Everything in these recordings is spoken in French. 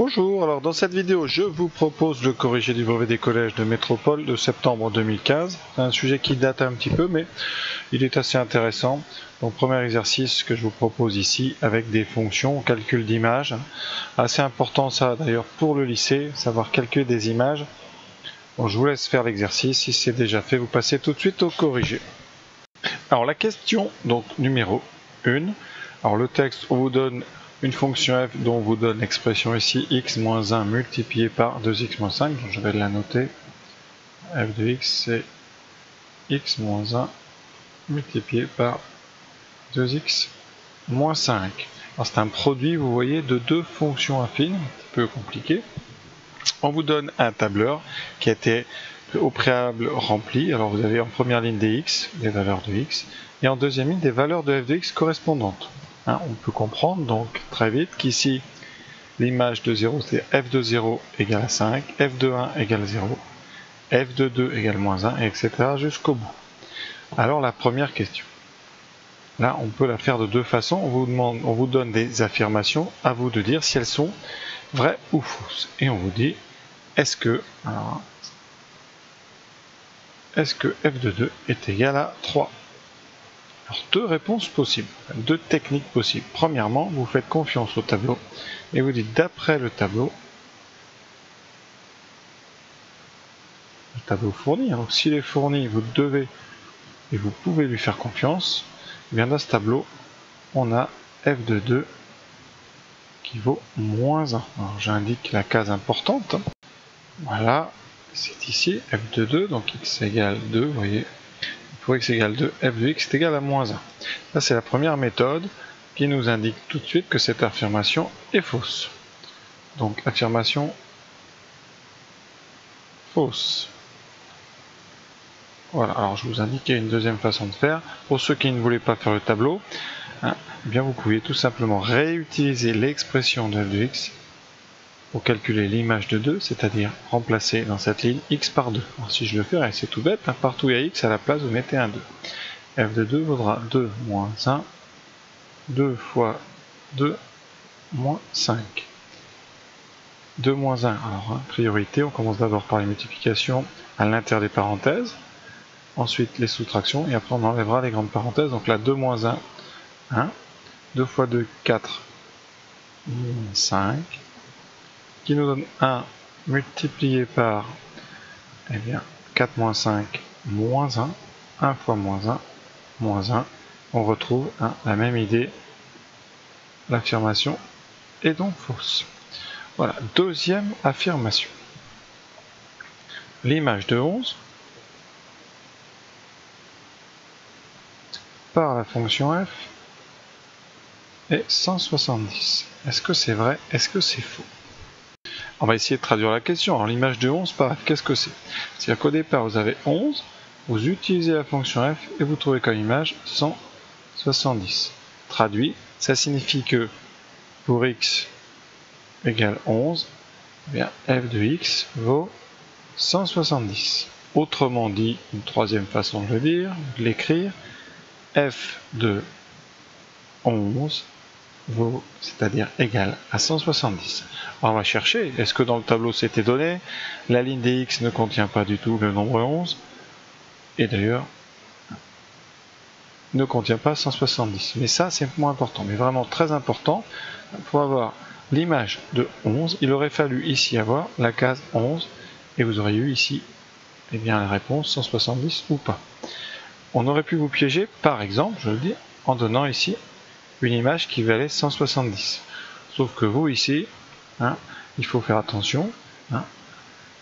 Bonjour, alors dans cette vidéo je vous propose de corriger du brevet des collèges de métropole de septembre 2015. C'est un sujet qui date un petit peu mais il est assez intéressant. Donc premier exercice que je vous propose ici avec des fonctions, calcul d'images. Assez important ça d'ailleurs pour le lycée, savoir calculer des images. Bon, je vous laisse faire l'exercice, si c'est déjà fait vous passez tout de suite au corrigé. Alors la question donc numéro 1, alors le texte on vous donne une fonction f dont on vous donne l'expression ici x-1 multiplié par 2x-5, je vais la noter, f de x c'est x-1 multiplié par 2x-5. Alors c'est un produit, vous voyez, de deux fonctions affines, un petit peu compliqué. On vous donne un tableur qui a été au préalable rempli. Alors vous avez en première ligne des x, des valeurs de x, et en deuxième ligne des valeurs de f de x correspondantes. On peut comprendre donc très vite qu'ici l'image de 0 c'est f de 0 égale à 5, f de 1 égale 0, f de 2 égale moins 1, etc. jusqu'au bout. Alors la première question. Là on peut la faire de deux façons. On vous donne des affirmations, à vous de dire si elles sont vraies ou fausses. Et on vous dit est-ce que f de 2 est égal à 3? Alors, deux réponses possibles, deux techniques possibles. Premièrement, vous faites confiance au tableau et vous dites d'après le tableau fourni. Donc s'il est fourni, vous devez et vous pouvez lui faire confiance. Et bien dans ce tableau, on a f de 2 qui vaut moins 1. Alors j'indique la case importante. Voilà, c'est ici f de 2, donc x égale 2, vous voyez. Pour x égale 2, f de x est égal à moins 1. Ça c'est la première méthode qui nous indique tout de suite que cette affirmation est fausse. Donc affirmation fausse. Voilà, alors je vous indiquais une deuxième façon de faire. Pour ceux qui ne voulaient pas faire le tableau, eh bien vous pouviez tout simplement réutiliser l'expression de f de x pour calculer l'image de 2, c'est-à-dire remplacer dans cette ligne x par 2. Alors si je le fais, c'est tout bête, partout où il y a x à la place, vous mettez un 2. f de 2 vaudra 2 moins 1, 2 fois 2 moins 5. 2 moins 1, alors priorité, on commence d'abord par les multiplications à l'intérieur des parenthèses, ensuite les soustractions, et après on enlèvera les grandes parenthèses, donc là 2 moins 1, 1, 2 fois 2, 4, 5, qui nous donne 1 multiplié par 4 moins 5, moins 1, 1 fois moins 1, moins 1, on retrouve la même idée, l'affirmation est donc fausse. Voilà, deuxième affirmation. L'image de 11 par la fonction f est 170. Est-ce que c'est vrai? Est-ce que c'est faux? On va essayer de traduire la question. Alors l'image de 11 par f, qu'est-ce que c'est? C'est-à-dire qu'au départ, vous avez 11, vous utilisez la fonction f et vous trouvez comme image 170. Traduit, ça signifie que pour x égale 11, eh bien, f de x vaut 170. Autrement dit, une troisième façon de le dire, de l'écrire, f de 11 vaut, c'est-à-dire égal à 170. Alors on va chercher, est-ce que dans le tableau c'était donné? La ligne des x ne contient pas du tout le nombre 11, et d'ailleurs ne contient pas 170. Mais ça c'est moins important, mais vraiment très important. Pour avoir l'image de 11, il aurait fallu ici avoir la case 11, et vous auriez eu ici la réponse 170 ou pas. On aurait pu vous piéger, par exemple, je le dis, en donnant ici une image qui valait 170. Sauf que vous ici, il faut faire attention,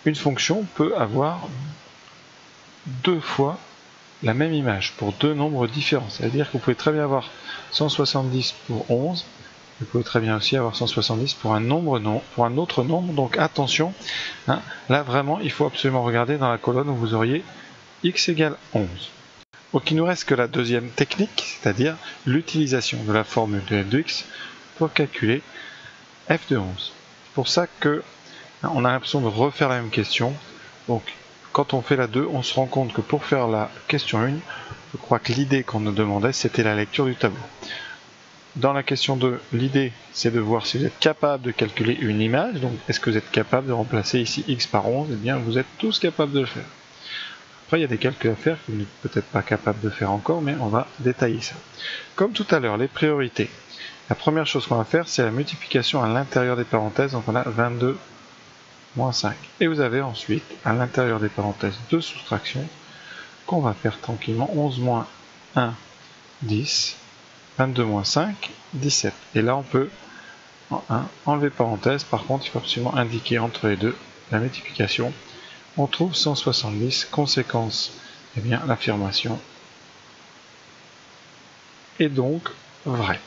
une fonction peut avoir deux fois la même image pour deux nombres différents. C'est-à-dire que vous pouvez très bien avoir 170 pour 11, vous pouvez très bien aussi avoir 170 pour un autre nombre, donc attention, là vraiment il faut absolument regarder dans la colonne où vous auriez x égale 11. Donc il ne nous reste que la deuxième technique, c'est-à-dire l'utilisation de la formule de f de x pour calculer f de 11. C'est pour ça que on a l'impression de refaire la même question. Donc quand on fait la 2, on se rend compte que pour faire la question 1, je crois que l'idée qu'on nous demandait c'était la lecture du tableau. dans la question 2, l'idée c'est de voir si vous êtes capable de calculer une image. Donc est-ce que vous êtes capable de remplacer ici x par 11? Eh bien vous êtes tous capables de le faire. Après il y a des calculs à faire que vous n'êtes peut-être pas capable de faire encore, mais on va détailler ça. Comme tout à l'heure, les priorités. La première chose qu'on va faire, c'est la multiplication à l'intérieur des parenthèses. Donc on a 22 moins 5. Et vous avez ensuite, à l'intérieur des parenthèses, deux soustractions qu'on va faire tranquillement. 11 moins 1, 10. 22 moins 5, 17. Et là on peut en 1 enlever parenthèse. Par contre, il faut absolument indiquer entre les deux la multiplication. On trouve 170. Conséquence, eh bien l'affirmation est donc vraie.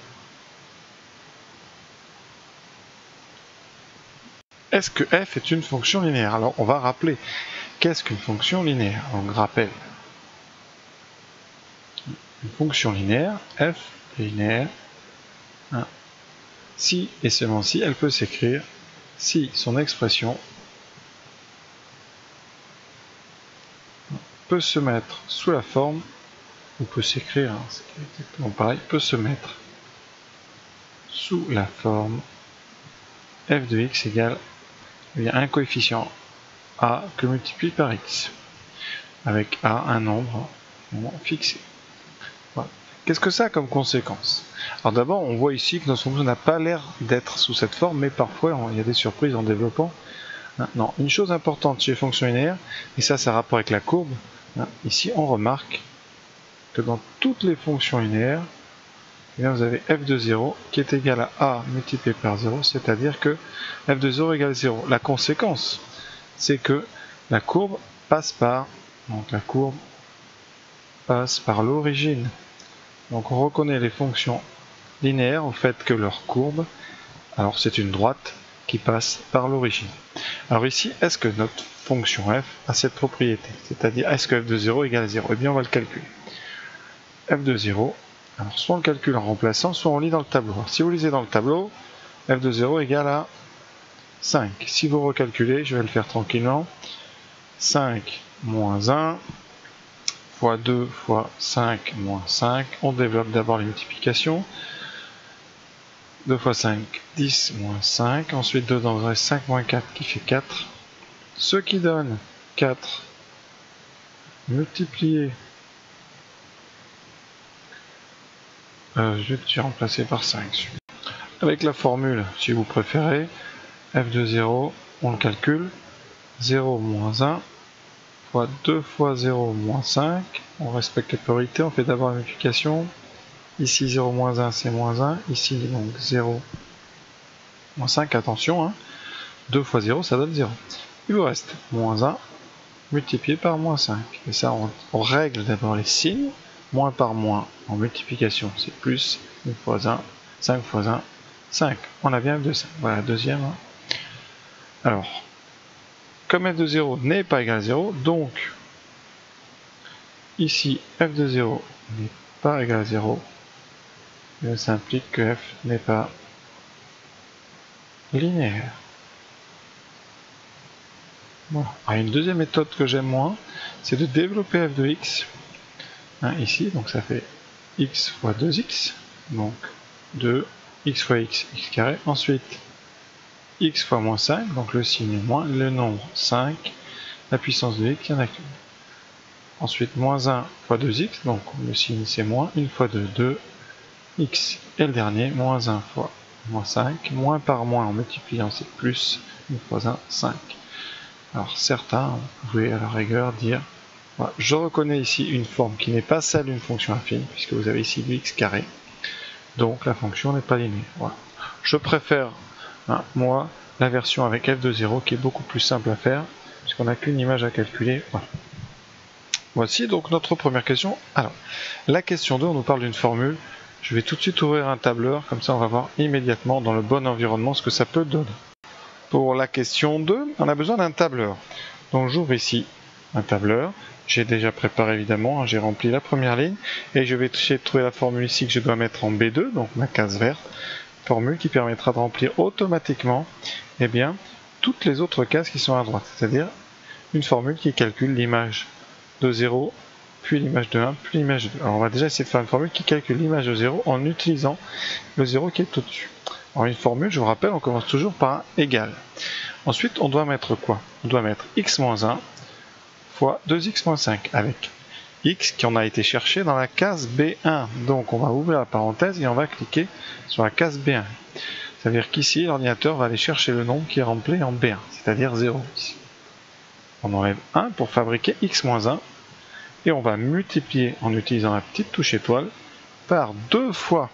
Est-ce que f est une fonction linéaire? Alors on va rappeler qu'est-ce qu'une fonction linéaire. Donc rappel, une fonction linéaire, f linéaire, si et seulement si elle peut s'écrire si son expression peut se mettre sous la forme, ou peut s'écrire, c'est exactement pareil, peut se mettre sous la forme f de x égale un coefficient a que multiplie par x, avec a un nombre fixé. Voilà. Qu'est-ce que ça a comme conséquence? Alors d'abord, on voit ici que notre fonction n'a pas l'air d'être sous cette forme, mais parfois il y a des surprises en développant. Non, une chose importante chez les fonctions linéaires, et ça a rapport avec la courbe, ici on remarque que dans toutes les fonctions linéaires, eh bien, vous avez f de 0 qui est égal à a multiplié par 0, c'est-à-dire que f de 0 égale 0. La conséquence, c'est que la courbe passe par, l'origine. Donc on reconnaît les fonctions linéaires au fait que leur courbe, alors c'est une droite qui passe par l'origine. Alors ici, est-ce que notre fonction f a cette propriété? C'est-à-dire, est-ce que f de 0 égale 0? Eh bien on va le calculer. f de 0, alors soit on le calcule en remplaçant, soit on lit dans le tableau. Alors, si vous lisez dans le tableau, f de 0 égale à 5. Si vous recalculez, je vais le faire tranquillement, 5 moins 1 fois 2 fois 5 moins 5, on développe d'abord les multiplications. 2 fois 5, 10 moins 5, ensuite 2 dans le reste, 5 moins 4 qui fait 4, ce qui donne 4 multiplié, je vais remplacer par 5. Avec la formule, si vous préférez, f de 0, on le calcule, 0 moins 1, fois 2 fois 0 moins 5, on respecte les priorités, on fait d'abord la multiplication, ici 0 moins 1 c'est moins 1, ici donc 0 moins 5, attention, 2 fois 0 ça donne 0. Il vous reste moins 1 multiplié par moins 5, et ça on règle d'abord les signes, moins par moins en multiplication c'est plus, 1 fois 1, 5 fois 1, 5, on a bien f de 5, voilà deuxième. Alors, comme f de 0 n'est pas égal à 0, donc ici f de 0 n'est pas égal à 0, et ça implique que f n'est pas linéaire. Voilà. Alors, une deuxième méthode que j'aime moins, c'est de développer f de x, ici, donc ça fait x fois 2x, donc 2, x fois x, x carré, ensuite x fois moins 5, donc le signe moins, le nombre 5, la puissance de x, il y en a qu'une. Ensuite, moins 1 fois 2x, donc le signe c'est moins, 1 fois 2, 2x. Et le dernier, moins 1 fois moins 5, moins par moins en multipliant c'est plus, 1 fois 1, 5. Alors certains pouvaient à la rigueur dire, voilà, je reconnais ici une forme qui n'est pas celle d'une fonction affine, puisque vous avez ici du x carré, donc la fonction n'est pas linéaire. Voilà. Je préfère, moi, la version avec f de 0 qui est beaucoup plus simple à faire, puisqu'on n'a qu'une image à calculer. Voilà. Voici donc notre première question. Alors, la question 2, on nous parle d'une formule. Je vais tout de suite ouvrir un tableur, comme ça on va voir immédiatement dans le bon environnement ce que ça peut donner. Pour la question 2, on a besoin d'un tableur. Donc j'ouvre ici un tableur. J'ai déjà préparé évidemment, j'ai rempli la première ligne. Et je vais essayer de trouver la formule ici que je dois mettre en B2, donc ma case verte. Formule qui permettra de remplir automatiquement toutes les autres cases qui sont à droite. C'est-à-dire une formule qui calcule l'image de 0 puis l'image de 1, puis l'image de 2. Alors on va déjà essayer de faire une formule qui calcule l'image de 0 en utilisant le 0 qui est au-dessus. Alors une formule, je vous rappelle, on commence toujours par un égal. Ensuite, on doit mettre quoi? On doit mettre x-1 fois 2x-5 avec x qui en a été cherché dans la case B1. Donc on va ouvrir la parenthèse et on va cliquer sur la case B1. Ça veut dire qu'ici, l'ordinateur va aller chercher le nombre qui est rempli en B1, c'est-à-dire 0. On enlève 1 pour fabriquer x-1 et on va multiplier en utilisant la petite touche étoile par 2 fois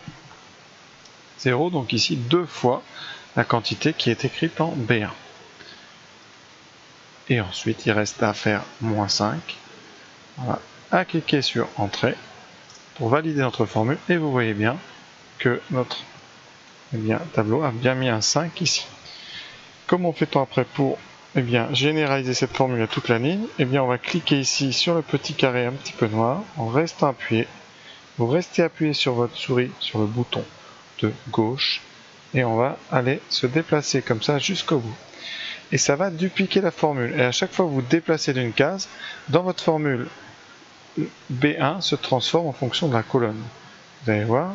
0, donc ici 2 fois la quantité qui est écrite en B1. Et ensuite, il reste à faire -5. Voilà, à cliquer sur Entrée pour valider notre formule et vous voyez bien que notre tableau a bien mis un 5 ici. Comment fait-on après pour généraliser cette formule à toute la ligne? On va cliquer ici sur le petit carré un petit peu noir en restant appuyé. Vous restez appuyé sur votre souris sur le bouton de gauche et on va aller se déplacer comme ça jusqu'au bout. Et ça va dupliquer la formule. Et à chaque fois que vous vous déplacez d'une case, dans votre formule, B1 se transforme en fonction de la colonne. Vous allez voir.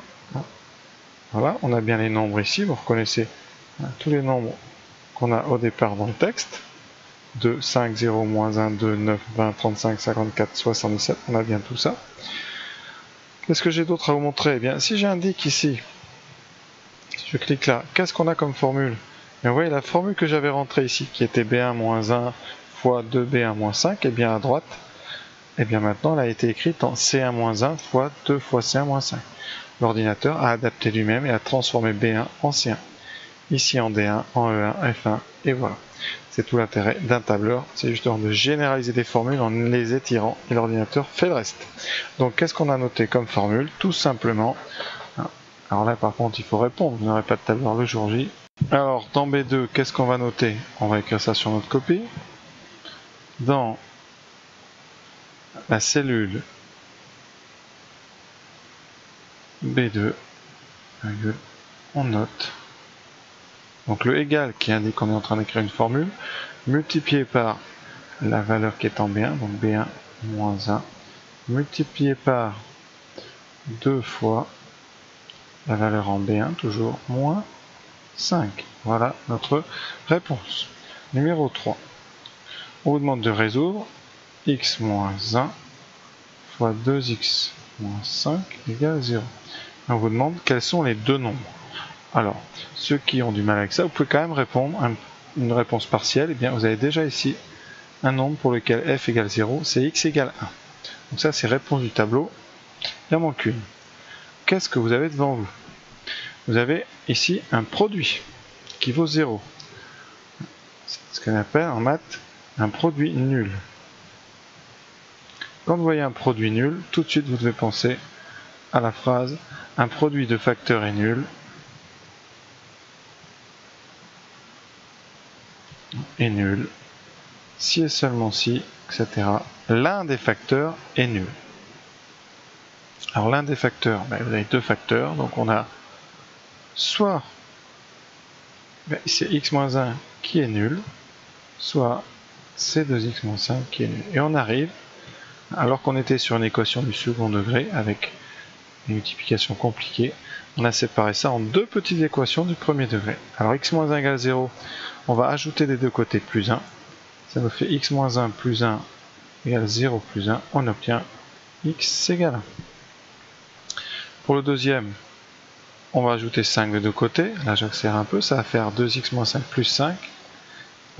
Voilà, on a bien les nombres ici, vous reconnaissez tous les nombres qu'on a au départ dans le texte. 2, 5, 0, -1, 2, 9, 20, 35, 54, 77, on a bien tout ça. Qu'est-ce que j'ai d'autre à vous montrer? Si j'indique ici, si je clique là, qu'est-ce qu'on a comme formule? Vous voyez la formule que j'avais rentrée ici, qui était B1-1 fois 2B1-5, à droite, maintenant elle a été écrite en C1-1 fois 2 fois C1-5. L'ordinateur a adapté lui-même et a transformé B1 en C1. Ici en D1, en E1, F1, et voilà. C'est tout l'intérêt d'un tableur, c'est justement de généraliser des formules en les étirant, et l'ordinateur fait le reste. Donc qu'est-ce qu'on a noté comme formule? Tout simplement, alors là par contre il faut répondre, vous n'aurez pas de tableur le jour J. Alors dans B2, qu'est-ce qu'on va noter? On va écrire ça sur notre copie. Dans la cellule B2, on note donc le égal qui indique qu'on est en train d'écrire une formule, multiplié par la valeur qui est en B1, donc B1 moins 1, multiplié par 2 fois la valeur en B1, toujours moins 5. Voilà notre réponse. Numéro 3. On vous demande de résoudre x moins 1 fois 2x moins 5 égale 0. On vous demande quels sont les deux nombres. Alors, ceux qui ont du mal avec ça, vous pouvez quand même répondre à une réponse partielle. Vous avez déjà ici un nombre pour lequel f égale 0, c'est x égale 1. Donc ça, c'est réponse du tableau. Il en manque une. Qu'est-ce que vous avez devant vous? Vous avez ici un produit qui vaut 0. C'est ce qu'on appelle en maths un produit nul. Quand vous voyez un produit nul, tout de suite vous devez penser à la phrase « Un produit de facteurs est nul » est nul, si et seulement si, etc. L'un des facteurs est nul. Alors l'un des facteurs, vous avez deux facteurs, donc on a soit c'est x-1 qui est nul, soit c'est 2x-5 qui est nul. Et on arrive, alors qu'on était sur une équation du second degré, avec une multiplication compliquée, on a séparé ça en deux petites équations du premier degré. Alors x-1 égale 0, on va ajouter des deux côtés plus 1, ça nous fait x-1 plus 1 égale 0 plus 1, on obtient x égale 1. Pour le deuxième, on va ajouter 5 de deux côtés, là j'accélère un peu, ça va faire 2x moins 5 plus 5,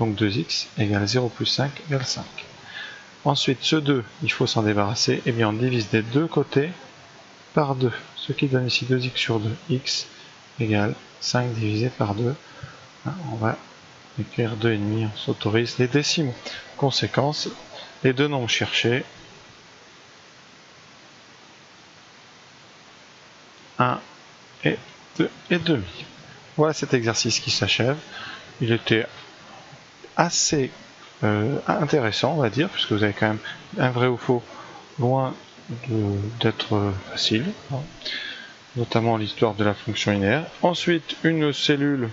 donc 2x égale 0 plus 5 égale 5. Ensuite, ce 2, il faut s'en débarrasser, et on divise des deux côtés par 2, ce qui donne ici 2x sur 2, x égale 5 divisé par 2. On va écrire 2,5, on s'autorise les décimaux. Conséquence, les deux nombres cherchés, 1 et 2 et demi. Voilà cet exercice qui s'achève. Il était assez intéressant, on va dire, puisque vous avez quand même un vrai ou faux loin d'être facile, notamment l'histoire de la fonction linéaire. Ensuite, une cellule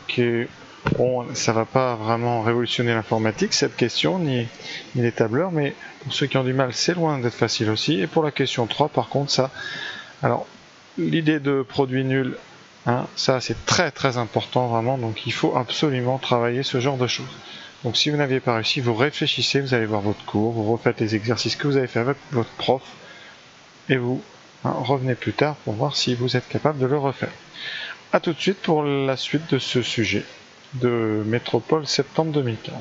qui est Bon, ça va pas vraiment révolutionner l'informatique, cette question, ni les tableurs, mais pour ceux qui ont du mal, c'est loin d'être facile aussi. Et pour la question 3, par contre, ça... Alors, l'idée de produit nul, hein, ça c'est très très important vraiment, donc il faut absolument travailler ce genre de choses. Donc si vous n'aviez pas réussi, vous réfléchissez, vous allez voir votre cours, vous refaites les exercices que vous avez fait avec votre prof, et vous revenez plus tard pour voir si vous êtes capable de le refaire. A tout de suite pour la suite de ce sujet de Métropole septembre 2015.